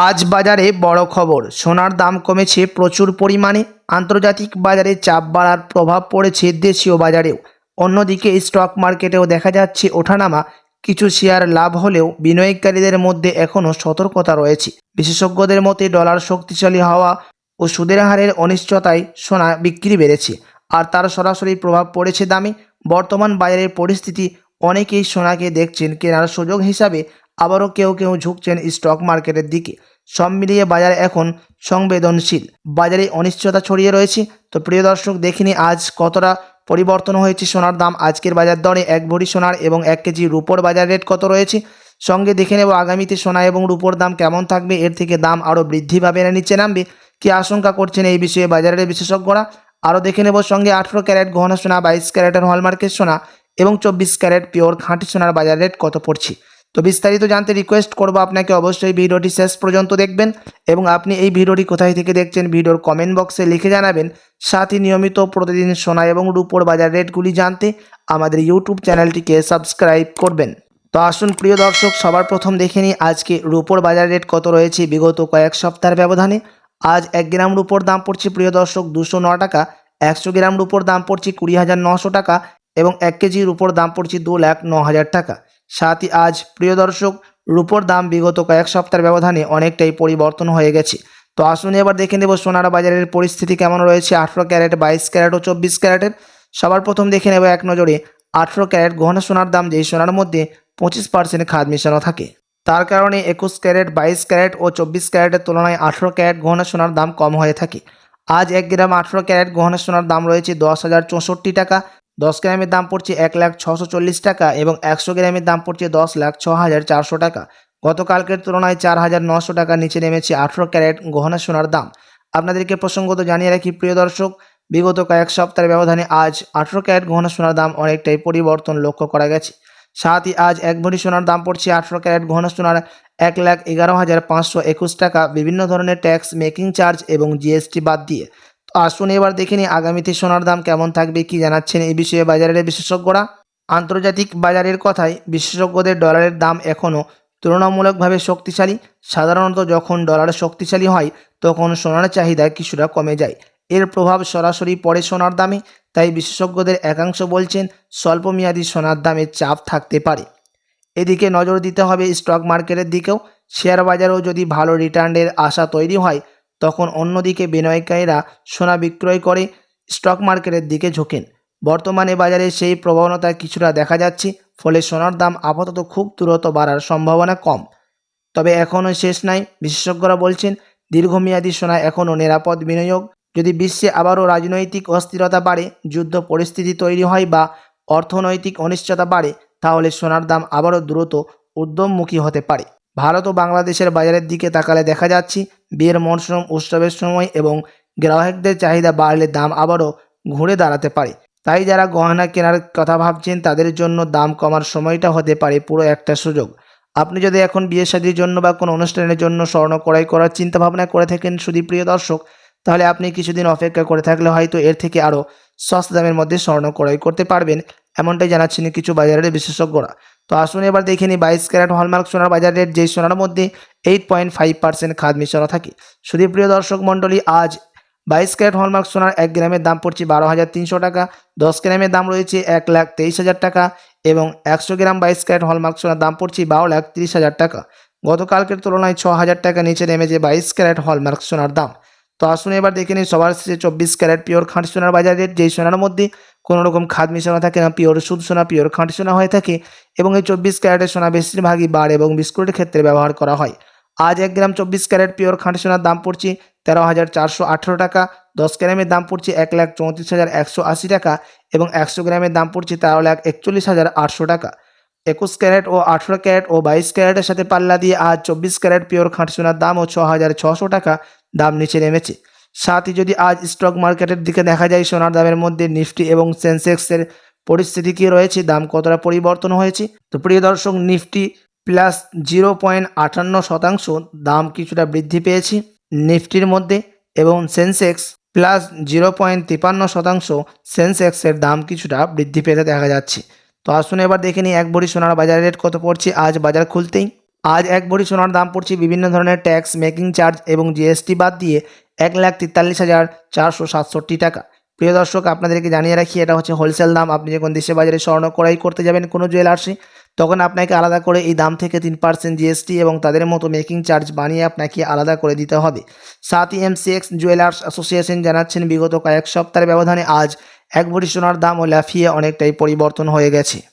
আজ বাজারে বড় খবর, সোনার দাম কমেছে প্রচুর পরিমাণে। আন্তর্জাতিক বাজারে চাপ বাড়ার প্রভাব পড়েছে দেশীয় বাজারেও। অন্যদিকে স্টক মার্কেটেও দেখা যাচ্ছে ওঠানামা। কিছু শেয়ার লাভ হলেও বিনিয়োগকারীদের মধ্যে এখনও সতর্কতা রয়েছে। বিশেষজ্ঞদের মতে ডলার শক্তিশালী হওয়া ও সুদের হারের অনিশ্চয়তায় সোনা বিক্রি বেড়েছে, আর তার সরাসরি প্রভাব পড়েছে দামে। বর্তমান বাজারের পরিস্থিতি, অনেকেই সোনাকে দেখছেন কেনার সুযোগ হিসাবে, আবারও কেউ কেউ ঝুঁকছেন স্টক মার্কেটের দিকে। সব মিলিয়ে বাজার এখন সংবেদনশীল, বাজারে অনিশ্চয়তা ছড়িয়ে রয়েছে। তো প্রিয় দর্শক, দেখিনি আজ কতটা পরিবর্তন হয়েছে সোনার দাম। আজকের বাজার দরে 1 ভরি সোনার এবং 1 কেজি রূপোর বাজার রেট কত রয়েছে, সঙ্গে দেখে নেব আগামীতে সোনা এবং রূপোর দাম কেমন থাকবে। এর থেকে দাম আরও বৃদ্ধি পাবে না নিচে নামবে, কি আশঙ্কা করছেন এই বিষয়ে বাজারের বিশেষজ্ঞরা। আরও দেখে নেব সঙ্গে 18 ক্যারেট গহনা সোনা, 22 ক্যারেটের হলমার্কের সোনা এবং 24 ক্যারেট পিওর খাঁটি সোনার বাজার রেট কত পড়ছে। তো বিস্তারিত জানতে রিকোয়েস্ট করব আপনাকে অবশ্যই ভিডিওটি শেষ পর্যন্ত দেখবেন, এবং আপনি এই ভিডিওটি কোথায় থেকে দেখছেন ভিডিওর কমেন্ট বক্সে লিখে জানাবেন। সাথে নিয়মিত প্রতিদিন সোনা এবং রূপোর বাজার রেটগুলি জানতে আমাদের ইউটিউব চ্যানেলটিকে সাবস্ক্রাইব করবেন। তো আসুন প্রিয় দর্শক, সবার প্রথম দেখে নিই আজকে রূপোর বাজার রেট কত রয়েছে বিগত কয়েক সপ্তাহের ব্যবধানে। আজ 1 গ্রাম রূপোর দাম পড়ছে প্রিয় দর্শক 209 টাকা, 100 গ্রাম রূপোর দাম পড়ছে 20,900 টাকা এবং 1 কেজি রূপোর দাম পড়ছে 2,09,000 টাকা। সাথে আজ প্রিয় দর্শক, রূপোর দাম বিগত কয়েক সপ্তাহের ব্যবধানে অনেকটাই পরিবর্তন হয়ে গেছে। তো আসুন এবার দেখে নেব সোনার বাজারের পরিস্থিতি কেমন রয়েছে 18 ক্যারেট, 22 ক্যারেট ও 24 ক্যারেটের। সবার প্রথম দেখে নেব এক নজরে 18 ক্যারেট গহনা সোনার দাম, যেই সোনার মধ্যে 25% খাদ মেশানো থাকে। তার কারণে 21 ক্যারেট, 22 ক্যারেট ও 24 ক্যারেটের তুলনায় 18 ক্যারেট গহনা সোনার দাম কম হয়ে থাকে। আজ 1 গ্রাম 18 ক্যারেট গহনা সোনার দাম রয়েছে 10,064 টাকা, 10 গ্রামের দাম পড়ছে 1,640 টাকা এবং 100 গ্রামের দাম পড়ছে 10,06,400 টাকা। গতকালকের তুলনায় 4,900 টাকা নিচে নেমেছে 18 ক্যারেট গহনা সোনার দাম। আপনাদেরকে প্রসঙ্গত জানিয়ে রাখি প্রিয় দর্শক, বিগত কয়েক সপ্তাহের ব্যবধানে আজ 18 ক্যারেট গহনা সোনার দাম অনেকটাই পরিবর্তন লক্ষ্য করা গেছে। সাথে আজ 1 ভরি সোনার দাম পড়ছে 18 ক্যারেট গহনা সোনার 1,11,521 টাকা, বিভিন্ন ধরনের ট্যাক্স, মেকিং চার্জ এবং জিএসটি বাদ দিয়ে। তো আসুন এবার দেখে নিই আগামীতে সোনার দাম কেমন থাকবে, কি জানাচ্ছেন এই বিষয়ে বাজারের বিশেষজ্ঞরা। আন্তর্জাতিক বাজারের কথায় বিশেষজ্ঞদের ডলারের দাম এখনও তুলনামূলকভাবে শক্তিশালী। সাধারণত যখন ডলার শক্তিশালী হয় তখন সোনার চাহিদা কিছুটা কমে যায়, এর প্রভাব সরাসরি পড়ে সোনার দামে। তাই বিশেষজ্ঞদের একাংশ বলছেন স্বল্পমেয়াদী সোনার দামে চাপ থাকতে পারে। এদিকে নজর দিতে হবে স্টক মার্কেটের দিকেও। শেয়ার বাজারেও যদি ভালো রিটার্নের আশা তৈরি হয়, তখন অন্যদিকে বিনিয়োগকারীরা সোনা বিক্রয় করে স্টক মার্কেটের দিকে ঝোঁকেন। বর্তমানে বাজারে সেই প্রবণতা কিছুটা দেখা যাচ্ছে, ফলে সোনার দাম আপাতত খুব দ্রুত বাড়ার সম্ভাবনা কম। তবে এখনও শেষ নাই, বিশেষজ্ঞরা বলছেন দীর্ঘমেয়াদী সোনা এখনও নিরাপদ বিনিয়োগ। যদি বিশ্বে আবারও রাজনৈতিক অস্থিরতা বাড়ে, যুদ্ধ পরিস্থিতি তৈরি হয় বা অর্থনৈতিক অনিশ্চয়তা বাড়ে, তাহলে সোনার দাম আবারও দ্রুত ঊর্ধ্বমুখী হতে পারে। ভারত ও বাংলাদেশের বাজারের দিকে তাকালে দেখা যাচ্ছে বিয়ের মরশুম, উৎসবের সময় এবং গ্রাহকদের চাহিদা বাড়লে দাম আবারও ঘুরে দাঁড়াতে পারে। তাই যারা গহনা কেনার কথা ভাবছেন তাদের জন্য দাম কমার সময়টা হতে পারে পুরো একটা সুযোগ। আপনি যদি এখন বিয়ে শাদীর জন্য বা কোনো অনুষ্ঠানের জন্য স্বর্ণ ক্রয় করার চিন্তা ভাবনা করে থাকেন শুধু প্রিয় দর্শক, তাহলে আপনি কিছুদিন অপেক্ষা করে থাকলে হয়তো এর থেকে আরও সস্তা দামের মধ্যে স্বর্ণ ক্রয় করতে পারবেন, এমনটাই জানাচ্ছেন কিছু বাজারের বিশেষজ্ঞরা। তো আসুন এবার দেখে নিই 22 ক্যারেট হলমার্ক সোনার বাজার রেট, যেই সোনার মধ্যে 8.5% খাদ মিশানো থাকে। শুধু প্রিয় দর্শক মণ্ডলী, আজ 22 ক্যারেট হলমার্ক সোনার 1 গ্রামের দাম পড়ছে 12,300 টাকা, 10 গ্রামের দাম রয়েছে 1,23,000 টাকা এবং 100 গ্রাম 22 ক্যারেট হলমার্ক সোনার দাম পড়ছে 12,30,000 টাকা। গতকালকের তুলনায় 6,000 টাকা নিচে নেমেছে 22 ক্যারেট হলমার্ক সোনার দাম। তো আসুন এবার দেখে নিই সবার শেষে 24 ক্যারেট পিওর খাঁটি সোনার বাজার রেট, যেই সোনার মধ্যে কোনো রকম খাদ মিশানো থাকে না, পিওর শুদ্ধ সোনা, পিওর খাঁটি সোনা হয়ে থাকে এবং এই 24 ক্যারেটের সোনা বেশিরভাগই বার এবং বিস্কুটের ক্ষেত্রে ব্যবহার করা হয়। আজ 1 গ্রাম 24 ক্যারেট পিওর খাঁটি সোনার দাম পড়ছে 13,418 টাকা, 10 গ্রামের দাম পড়ছে 1,34,180 টাকা এবং 100 গ্রামের দাম পড়ছে 13,41,800 টাকা। 21 ক্যারেট ও 18 ক্যারেট ও 22 ক্যারেটের সাথে পাল্লা দিয়ে আজ 24 ক্যারেট পিওর খাঁটি সোনার দামও 6,600 টাকা দাম নিচে নেমেছে। সাথে যদি আজ স্টক মার্কেটের দিকে দেখা যায় সোনার দামের মধ্যে নিফটি এবং সেন্সেক্সের পরিস্থিতি কী রয়েছে, দাম কতটা পরিবর্তন হয়েছে। তো প্রিয় দর্শক, নিফটি প্লাস 0.58% দাম কিছুটা বৃদ্ধি পেয়েছে নিফটির মধ্যে, এবং সেন্সেক্স প্লাস 0.53% সেন্সেক্সের দাম কিছুটা বৃদ্ধি পেতে দেখা যাচ্ছে। তো আসুন এবার দেখে নিই 1 ভরি সোনার বাজার রেট কত পড়ছে আজ বাজার খুলতেই। আজ এক ভরি সোনার দাম পড়ছে বিভিন্ন ধরনের ট্যাক্স মেকিং চার্জ এবং জিএসটি বাদ দিয়ে 1,43,467 টাকা। প্রিয় দর্শক, আপনাদেরকে জানিয়ে রাখি এটা হচ্ছে হোলসেল দাম। আপনি যখন দেশে বাজারে স্বর্ণ ক্রয় করতে যাবেন কোনো জুয়েলার্সে, তখন আপনাকে আলাদা করে এই দাম থেকে 3% জিএসটি এবং তাদের মতো মেকিং চার্জ বানিয়ে আপনাকে আলাদা করে দিতে হবে। সাথ ই এমসিএক্স জুয়েলার্স অ্যাসোসিয়েশন জানাচ্ছেন বিগত কয়েক সপ্তাহের ব্যবধানে আজ এক ভরি সোনার দামও লাফিয়ে অনেকটাই পরিবর্তন হয়ে গেছে।